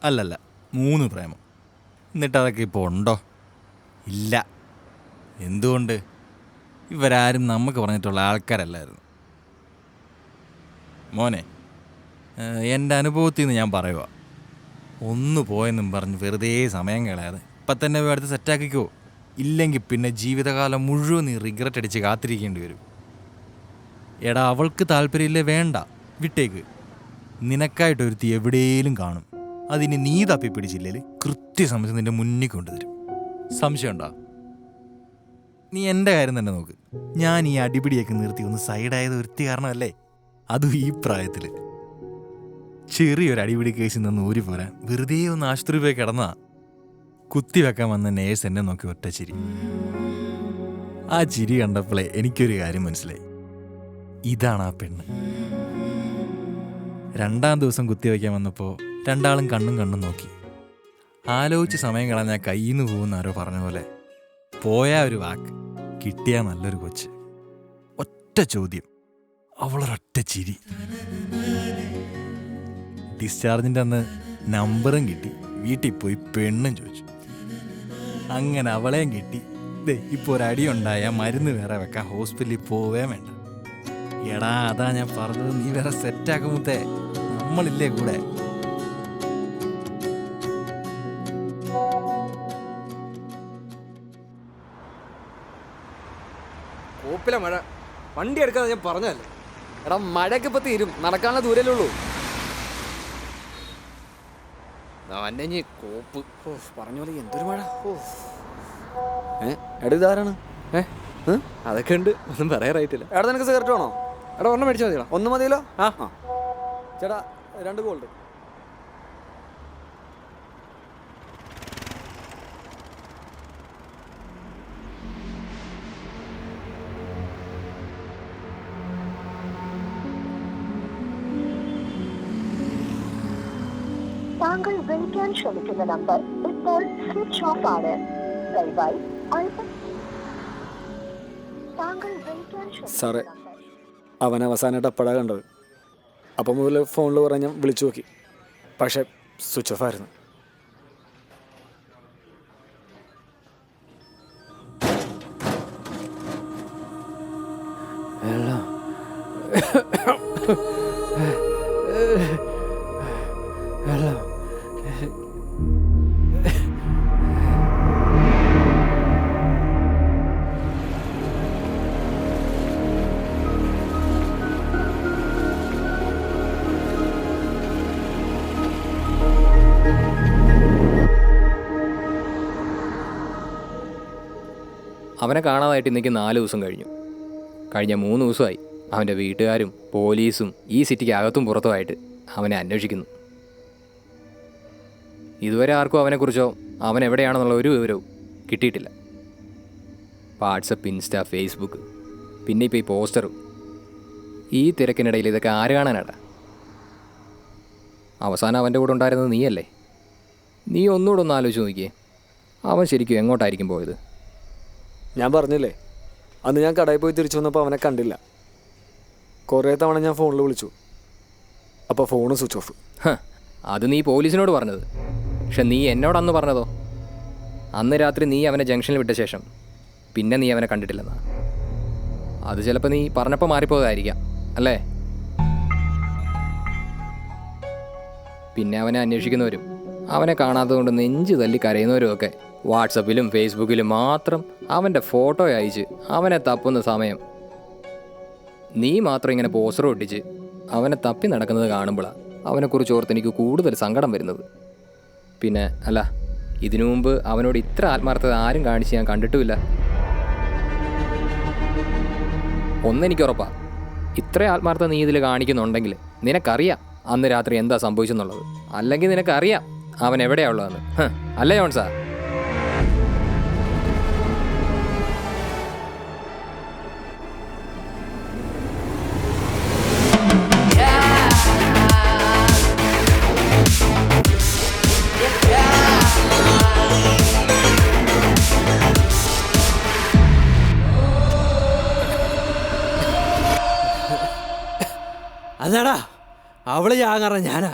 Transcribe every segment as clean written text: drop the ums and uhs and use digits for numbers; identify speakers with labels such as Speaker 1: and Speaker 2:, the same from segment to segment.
Speaker 1: അല്ലല്ല 3 പ്രേമം. എന്നിട്ട് അതൊക്കെ ഇപ്പോൾ ഉണ്ടോ? ഇല്ല. എന്തുകൊണ്ട്? ഇവരാരും നമുക്ക് പറഞ്ഞിട്ടുള്ള ആൾക്കാരല്ലായിരുന്നു. മോനെ, എൻ്റെ അനുഭവത്തിൽ നിന്ന് ഞാൻ പറയുക, ഒന്ന് പോയെന്നും പറഞ്ഞ് വെറുതെ സമയം കളയാതെ ഇപ്പം തന്നെ പോയി അടുത്ത് സെറ്റാക്കിക്കോ. ഇല്ലെങ്കിൽ പിന്നെ ജീവിതകാലം മുഴുവൻ നീ റിഗ്രറ്റ് അടിച്ച് കാത്തിരിക്കേണ്ടി വരും. എടാ, അവൾക്ക് താല്പര്യമില്ലേ, വേണ്ട, വിട്ടേക്ക്. നിനക്കായിട്ടൊരുത്തി എവിടെയും കാണും. അതിന് നീ തപ്പിപ്പിടിച്ചില്ലെങ്കിൽ കൃത്യസമയത്ത് നിന്റെ മുന്നിൽ കൊണ്ടുതരും. സംശയമുണ്ടോ? നീ എൻ്റെ കാര്യം തന്നെ നോക്ക്. ഞാൻ ഈ അടിപിടിയൊക്കെ നിർത്തി ഒന്ന് സൈഡായത് ഒരുത്തി കാരണമല്ലേ? അതും ഈ പ്രായത്തിൽ. ചെറിയൊരു അടിപിടി കേസിൽ നിന്ന് ഊരി പോരാൻ വെറുതെ ഒന്ന് ആശുപത്രി പോയി കിടന്നാ കുത്തിവെക്കാൻ വന്ന നേഴ്സ് എന്നെ നോക്കി ഒറ്റ ചിരി. ആ ചിരി കണ്ടപ്പോഴേ എനിക്കൊരു കാര്യം മനസ്സിലായി. ഇതാണ് ആ പെണ്ണ്. 2-ാം ദിവസം കുത്തിവെക്കാൻ വന്നപ്പോൾ രണ്ടാളും കണ്ണും നോക്കി. ആലോചിച്ച് സമയം കളഞ്ഞാൽ കയ്യിൽ നിന്ന് പോകുന്ന ആരോ പറഞ്ഞ പോലെ പോയാ ഒരു വാക്ക്, കിട്ടിയാ നല്ലൊരു കൊച്ച്. ഒറ്റ ചോദ്യം, അവളൊരൊറ്റ ചിരി. ഡിസ്ചാർജിൻ്റെ അന്ന് നമ്പറും കിട്ടി. വീട്ടിൽ പോയി പെണ്ണും ചോദിച്ചു. അങ്ങനെ അവളെയും കിട്ടി. ഇപ്പോൾ ഒരടി ഉണ്ടായാൽ മരുന്ന് വേറെ വെക്കാൻ ഹോസ്പിറ്റലിൽ പോവേ വേണ്ട. എടാ, അതാ ഞാൻ പറഞ്ഞത്, നീ വേറെ സെറ്റാക്കുമ്പത്തേ നമ്മളില്ലേ കൂടെ.
Speaker 2: കോപ്പിലെ മഴ, വണ്ടി എടുക്കാതെ ഞാൻ പറഞ്ഞല്ലേ. എടാ, മഴയൊക്കെ ഇപ്പൊ തീരും, നടക്കാനുള്ള ദൂരല്ലേ ഉള്ളൂ. അവൻ്റെ കോപ്പ് പറഞ്ഞ പോലെ എന്തൊരു മഴ. എടാ, ഇതാരാണ്? അതൊക്കെ ഉണ്ട്, ഒന്നും പറയാറായിട്ടില്ല. എടാ, നിനക്ക് സിഗരറ്റ് വേണോ? എടാ, ഒരെണ്ണം മേടിച്ചാൽ മതിയോ? ഒന്ന് മതിയല്ലോ. ചേട്ടാ, 2 ഗോൾഡ്.
Speaker 3: താങ്കൾ വിളിക്കാൻ ശ്രമിക്കുന്ന നമ്പർ ഇപ്പോൾ സ്വിച്ച് ഓഫ് ആണ്. ദയവായി
Speaker 2: സാറേ, അവൻ അവസാനമായിട്ട് അപ്പഴാ കണ്ടത്. അപ്പം മുതൽ ഫോണിൽ പറഞ്ഞ് ഞാൻ വിളിച്ചു നോക്കി, പക്ഷെ സ്വിച്ച് ഓഫ് ആയിരുന്നു.
Speaker 4: അവനെ കാണാതായിട്ട് ഇന്നേക്ക് 4 ദിവസം കഴിഞ്ഞു. കഴിഞ്ഞ 3 ദിവസമായി അവൻ്റെ വീട്ടുകാരും പോലീസും ഈ സിറ്റിക്ക് അകത്തും പുറത്തുമായിട്ട് അവനെ അന്വേഷിക്കുന്നു. ഇതുവരെ ആർക്കും അവനെക്കുറിച്ചോ അവൻ എവിടെയാണെന്നുള്ള ഒരു വിവരവും കിട്ടിയിട്ടില്ല. വാട്സപ്പ്, ഇൻസ്റ്റ, ഫേസ്ബുക്ക്, പിന്നെ ഇപ്പോൾ ഈ പോസ്റ്ററും. ഈ തിരക്കിനിടയിൽ ഇതൊക്കെ ആര് കാണാനാടാ? അവസാനം അവൻ്റെ കൂടെ ഉണ്ടായിരുന്നത് നീയല്ലേ? നീ ഒന്നുകൂടെ ഒന്ന് ആലോചിച്ച് നോക്കിയേ, അവൻ ശരിക്കും എങ്ങോട്ടായിരിക്കും പോയത്?
Speaker 2: ഞാൻ പറഞ്ഞില്ലേ, അന്ന് ഞാൻ കടയിൽ പോയി തിരിച്ചു വന്നപ്പോൾ അവനെ കണ്ടില്ല. കുറേ തവണ ഞാൻ ഫോണിൽ വിളിച്ചു, അപ്പോൾ ഫോണ് സ്വിച്ച് ഓഫ്.
Speaker 4: അത് നീ പോലീസിനോട് പറഞ്ഞത്. പക്ഷെ നീ എന്നോടന്ന് പറഞ്ഞതോ? അന്ന് രാത്രി നീ അവനെ ജംഗ്ഷനിൽ വിട്ട ശേഷം പിന്നെ നീ അവനെ കണ്ടിട്ടില്ലെന്നാ. അത് ചിലപ്പോൾ നീ പറഞ്ഞപ്പോൾ മാറിപ്പോയതായിരിക്കാം അല്ലേ? പിന്നെ അവനെ അന്വേഷിക്കുന്നവരും അവനെ കാണാത്തതുകൊണ്ട് നെഞ്ച് തല്ലി കരയുന്നവരും ഒക്കെ വാട്സപ്പിലും ഫേസ്ബുക്കിലും മാത്രം അവൻ്റെ ഫോട്ടോ അയച്ച് അവനെ തപ്പുന്ന സമയം നീ മാത്രം ഇങ്ങനെ പോസ്റ്റർ ഒട്ടിച്ച് അവനെ തപ്പി നടക്കുന്നത് കാണുമ്പോഴാണ് അവനെക്കുറിച്ച് ഓർത്ത് എനിക്ക് കൂടുതൽ സങ്കടം വരുന്നത്. പിന്നെ അല്ല, ഇതിനു മുമ്പ് അവനോട് ഇത്ര ആത്മാർത്ഥത ആരും കാണിച്ച് ഞാൻ കണ്ടിട്ടുമില്ല. ഒന്നെനിക്ക് ഉറപ്പാ, ഇത്ര ആത്മാർത്ഥത നീ ഇതിൽ കാണിക്കുന്നുണ്ടെങ്കിൽ നിനക്കറിയാം അന്ന് രാത്രി എന്താ സംഭവിച്ചെന്നുള്ളത്. അല്ലെങ്കിൽ നിനക്കറിയാം അവൻ എവിടെയാ ഉള്ളതെന്ന്. അല്ലേ ജോൺസാ?
Speaker 5: അതാടാ അവള് ഞാൻ കാരണം ഞാനാ.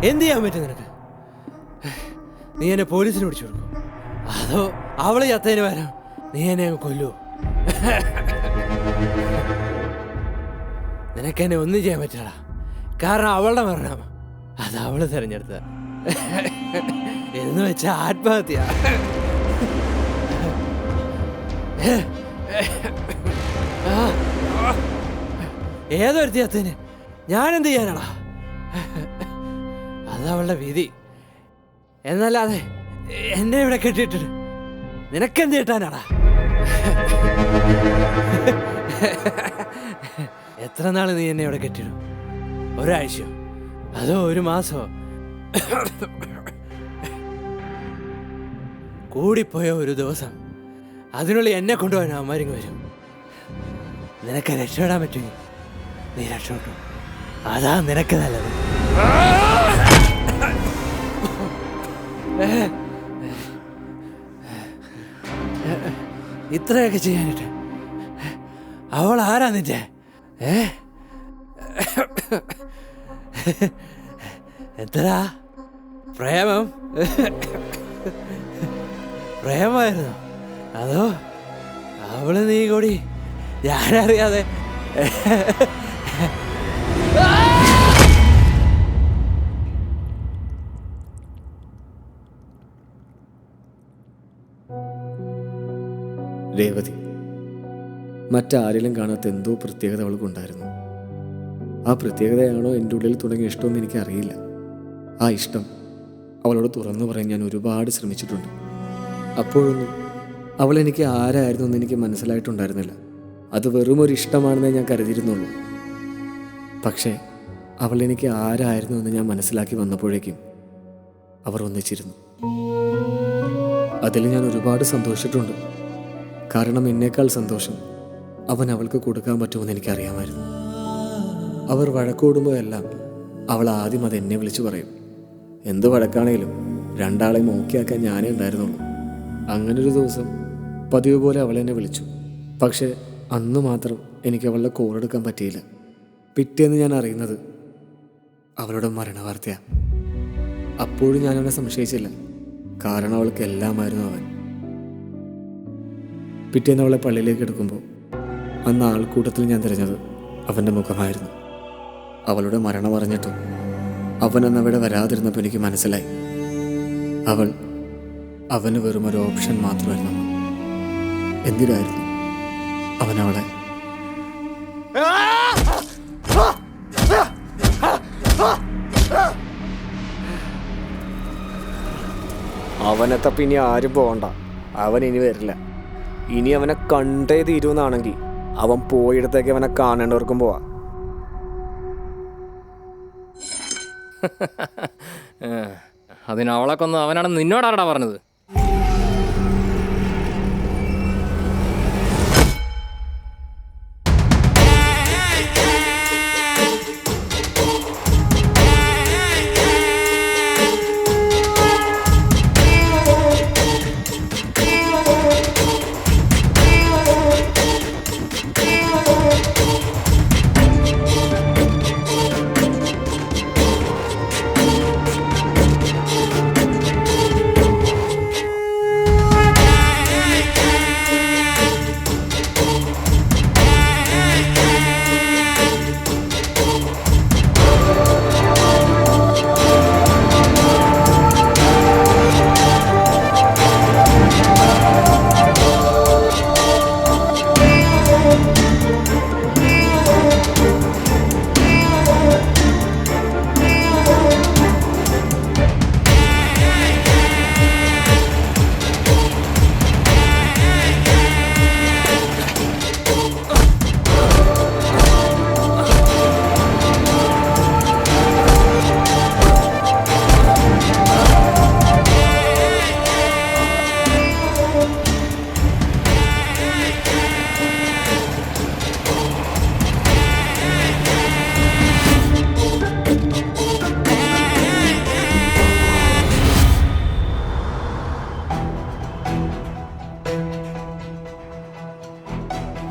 Speaker 5: എന്ത് ചെയ്യാൻ പറ്റും നിനക്ക്? നീ എന്നെ പോലീസിന് പിടിച്ചു കൊടുക്കും, അതോ അവള് ചത്തതിന് വരാം നീ എന്നെ അങ്ങ് കൊല്ലുവോ? നിനക്കെന്നെ ഒന്നും ചെയ്യാൻ പറ്റടാ, കാരണം അവളുടെ മരണം അത് അവള് തിരഞ്ഞെടുത്ത എന്ന് വെച്ച ആത്മഹത്യ. ഏതൊരുത്തി ചത്തതിന് ഞാനെന്ത് ചെയ്യാനാടാ? അതവളുടെ വിധി. എന്നല്ലാതെ എന്നെ ഇവിടെ കെട്ടിയിട്ടിട്ട് നിനക്കെന്ത് കിട്ടാനാടാ? എത്ര നാൾ നീ എന്നെ ഇവിടെ കെട്ടിടും? ഒരാഴ്ചയോ അതോ ഒരു മാസമോ? കൂടിപ്പോയ ഒരു ദിവസം. അതിനുള്ളിൽ എന്നെ കൊണ്ടുപോകാൻ അവന്മാരിങ്ങ് വരും. നിനക്ക് രക്ഷപ്പെടാൻ പറ്റുമെങ്കിൽ നീ രക്ഷപ്പെട്ടു, അതാ നിനക്ക് നല്ലത്. ഇത്രയൊക്കെ ചെയ്യാനിട്ട് അവൾ ആരാ നിന്റെ? എന്തരാ പ്രേമം? പ്രേമായിരുന്നു അതോ അവള് നീ കൂടി ഞാനറിയാതെ?
Speaker 2: രേവതി മറ്റാരിലും കാണാത്ത എന്തോ പ്രത്യേകത അവൾക്കുണ്ടായിരുന്നു. ആ പ്രത്യേകതയാണോ എൻ്റെ ഉള്ളിൽ തുടങ്ങിയ ഇഷ്ടമെന്ന് എനിക്കറിയില്ല. ആ ഇഷ്ടം അവളോട് തുറന്നു പറയാൻ ഞാൻ ഒരുപാട് ശ്രമിച്ചിട്ടുണ്ട്. അപ്പോഴൊന്നും അവൾ എനിക്ക് ആരായിരുന്നു എന്ന് എനിക്ക് മനസ്സിലായിട്ടുണ്ടായിരുന്നില്ല. അത് വെറും ഒരു ഇഷ്ടമാണെന്നേ ഞാൻ കരുതിയിരുന്നുള്ളൂ. പക്ഷേ അവൾ എനിക്ക് ആരായിരുന്നു എന്ന് ഞാൻ മനസ്സിലാക്കി വന്നപ്പോഴേക്കും അവർ ഒന്നിച്ചിരുന്നു. അതിൽ ഞാൻ ഒരുപാട് സന്തോഷിച്ചിട്ടുണ്ട്. കാരണം എന്നേക്കാൾ സന്തോഷം അവൻ അവൾക്ക് കൊടുക്കാൻ പറ്റുമെന്ന് എനിക്കറിയാമായിരുന്നു. അവർ വഴക്കൂടുമ്പോഴെല്ലാം അവൾ ആദ്യം അത് എന്നെ വിളിച്ചു പറയും. എന്ത് വഴക്കാണെങ്കിലും രണ്ടാളെയും ഓക്കെയാക്കാൻ ഞാനേ ഉണ്ടായിരുന്നുള്ളൂ. അങ്ങനൊരു ദിവസം പതിവ് പോലെ അവൾ എന്നെ വിളിച്ചു. പക്ഷേ അന്ന് മാത്രം എനിക്ക് അവളുടെ കോളെടുക്കാൻ പറ്റിയില്ല. പിറ്റേന്ന് ഞാൻ അറിയുന്നത് അവളുടെ മരണവാർത്തയാണ്. അപ്പോഴും ഞാൻ അവനെ സംശയിച്ചില്ല, കാരണം അവൾക്ക് എല്ലാമായിരുന്നു അവൻ. പിറ്റേന്ന് അവളെ പള്ളിയിലേക്ക് എടുക്കുമ്പോൾ അന്ന് ആൾക്കൂട്ടത്തിൽ ഞാൻ തിരഞ്ഞത് അവൻ്റെ മുഖമായിരുന്നു. അവളുടെ മരണം അറിഞ്ഞിട്ടും അവനന്ന് അവിടെ വരാതിരുന്നപ്പോൾ എനിക്ക് മനസ്സിലായി, അവന് വെറും ഒരു ഓപ്ഷൻ മാത്രമായിരുന്നു. എന്തിനായിരുന്നു അവനവളെ? അവനെ തപ്പി ഇനി ആരും പോകണ്ട. അവൻ ഇനി വരില്ല. ഇനി അവനെ കണ്ടേ തീരുമെന്നാണെങ്കിൽ അവൻ പോയിടത്തേക്ക് അവനെ കാണേണ്ടവർക്കും പോവാ.
Speaker 4: അതിനവളെ കൊന്ന് അവനാണെന്ന് നിന്നോടാടാ പറഞ്ഞത്?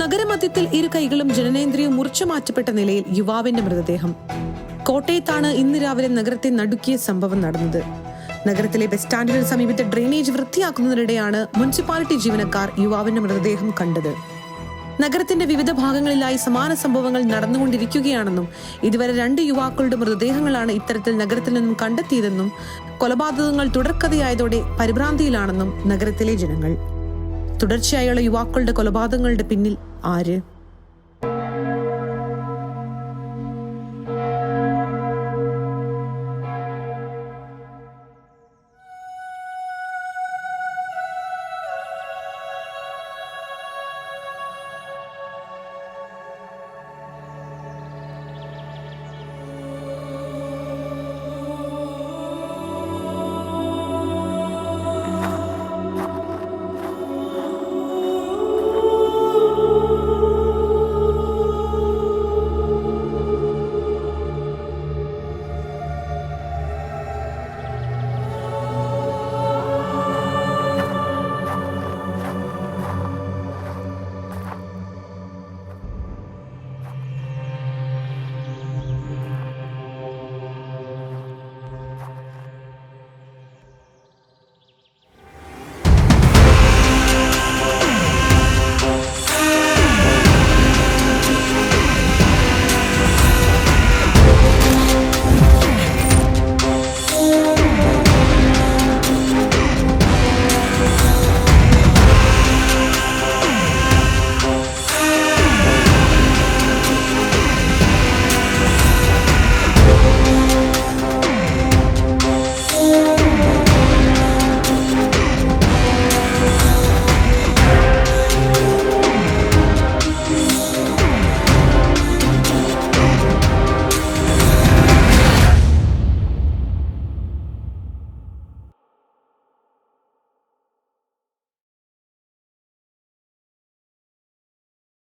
Speaker 6: നഗരമധ്യത്തിൽ ഇരു കൈകളും ജനനേന്ദ്രിയം മുറിച്ചു മാറ്റപ്പെട്ട നിലയിൽ യുവാവിന്റെ മൃതദേഹം. കോട്ടയത്താണ് ഇന്ന് രാവിലെ നഗരത്തെ നടുക്കിയ സംഭവം നടന്നത്. നഗരത്തിലെ ബസ് സ്റ്റാൻഡിന് സമീപത്തെ ഡ്രെയിനേജ് വൃത്തിയാക്കുന്നതിനിടെയാണ് മുനിസിപ്പാലിറ്റി ജീവനക്കാർ യുവാവിന്റെ മൃതദേഹം കണ്ടത്. നഗരത്തിന്റെ വിവിധ ഭാഗങ്ങളിലായി സമാന സംഭവങ്ങൾ നടന്നുകൊണ്ടിരിക്കുകയാണെന്നും ഇതുവരെ 2 യുവാക്കളുടെ മൃതദേഹങ്ങളാണ് ഇത്തരത്തിൽ നഗരത്തിൽ നിന്നും കണ്ടെത്തിയതെന്നും കൊലപാതകങ്ങൾ തുടർക്കഥയായതോടെ പരിഭ്രാന്തിയിലാണെന്നും നഗരത്തിലെ ജനങ്ങൾ. തുടർച്ചയായുള്ള യുവാക്കളുടെ കൊലപാതകങ്ങളുടെ പിന്നിൽ ആര്?